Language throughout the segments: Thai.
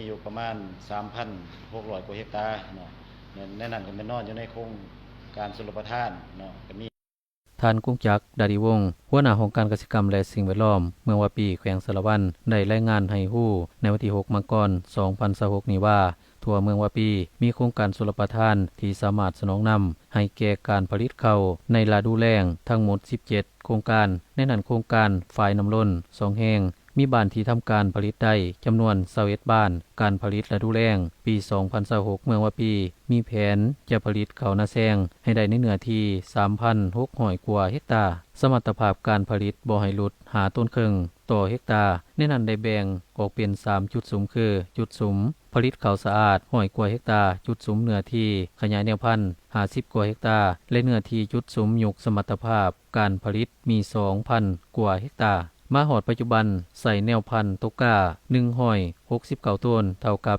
มีอยู่ประมาณ 3,600 กว่าเฮกตาร์เนาะในนั้นก็แม่นนอนอยู่ในโครงการชลประทานเนาะก็มีท่านกุ้งจักรดาดิวงศ์หัวหน้าองค์การเกษตรกรรมและสิ่งแวดล้อมเมืองวาปีแขวงสารวันได้รายงานให้ฮู้ในวันที่6 มกราคม 2026นี้ว่าทั่วเมืองวาปีมีโครงการชลประทานที่สามารถสนองนำให้แก่การผลิตข้าวในฤดูแล้งทั้งหมด17โครงการในนั้นโครงการฝ่ายน้ำล้น2แห่งมีบ้านที่ทำการผลิตได้จำนวน21บ้านการผลิตฤดูแล้งปี2026เมืองวาปีมีแผนจะผลิตข้าวนาแซงให้ได้ในเนื้อที่ 3,600 กว่าเฮกตาร์สมรรถภาพการผลิตบ่ให้หลุด5 ต้นครึ่งต่อเฮกตาร์ในนั้นได้แบ่งออกเป็น3จุดสุมคือจุดสุมผลิตข้าวสะอาด100 กว่าเฮกตาร์จุดสุมเนื้อที่ขยายแนวพันธุ์50 กว่าเฮกตาร์และเนื้อที่จุดสุมยุกสมรรถภาพการผลิตมี 2,000 กว่าเฮกตาร์มาหอดปัจจุบันใส่แนวพันธุ์ตกกา169ต้นเท่ากับ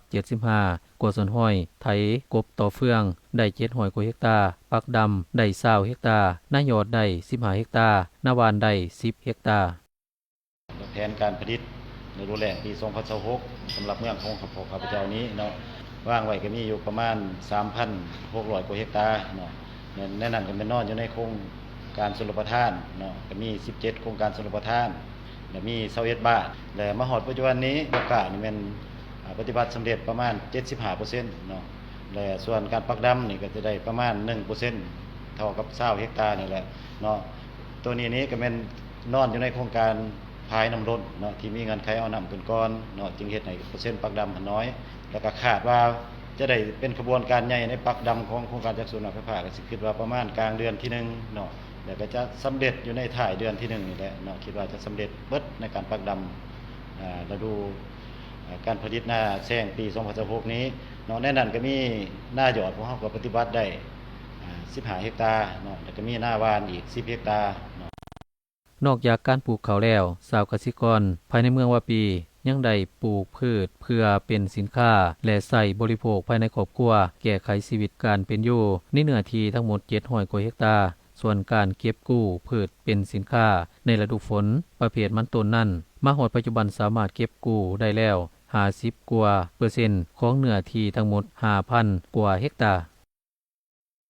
75กว่าส่วนห้อยไถกบต่อเฟืองได้700 กว่าเฮกตาร์ปักดำได้20เฮกตาร์หน้ายอดได้15เฮกตาร์หน้าวานได้10เฮกตาร์แผนการผลิตในฤดูแล้งปี2026สำหรับเมืองของข้าพเจ้านี้เนาะวางไว้ก็มีอยู่ประมาณ 3,600 กว่าเฮกตาร์เนาะในนั้นก็แม่นนอนอยู่ในโครงการชลประทานเนาะก็มี17โครงการชลประทานและมี21บ้านและมาฮอดปัจจุบันนี้โอกาสนี่แม่นปฏิบัติสำเร็จประมาณ 75% เนาะและส่วนการปักดำนี่ก็จะได้ประมาณ 1% เท่ากับ20เฮกตาร์นี่แหละเนาะตัวนี้ก็แม่นนอนอยู่ในโครงการภายน้ำล้นเนาะที่มีเงื่อนไขเอาน้ำขึ้นก่อนเนาะจึงเฮ็ดให้เปอร์เซ็นต์ปักดำน้อยแล้วก็คาดว่าจะได้เป็นขบวนการใหญ่ในปักดำของโครงการจักรสูบน้ำไฟฟ้าก็สิคิดว่าประมาณกลางเดือนที่1เนาะแล้วก็จะสำเร็จอยู่ในท้ายเดือนที่1นี่แหละเนาะคิดว่าจะสำเร็จเบิดในการปักดำฤดูการผลิตหน้าแซงปี2026นี้เนาะในนั้นก็มีหน้าหยอดของเฮาก็ปฏิบัติได้15เฮกตาร์เนาะแล้วก็มีหน้าวานอีก10เฮกตาร์นอกจากการปลูกข้าวแล้วชาวเกษตรกรภายในเมืองวาปียังได้ปลูกพืชเพื่อเป็นสินค้าและใส่บริโภคภายในครอบครัวแก้ไขชีวิตการเป็นอยู่ในเนื้อที่ทั้งหมด700 กว่าเฮกตาร์ส่วนการเก็บกู้พืชเป็นสินค้าในฤดูฝนประเภทมันต้นนั้นมาฮอดปัจจุบันสามารถเก็บกู้ได้แล้ว50 กว่าเปอร์เซ็นต์ของเนื้อที่ทั้งหมด 5,000 กว่าเฮกตาร์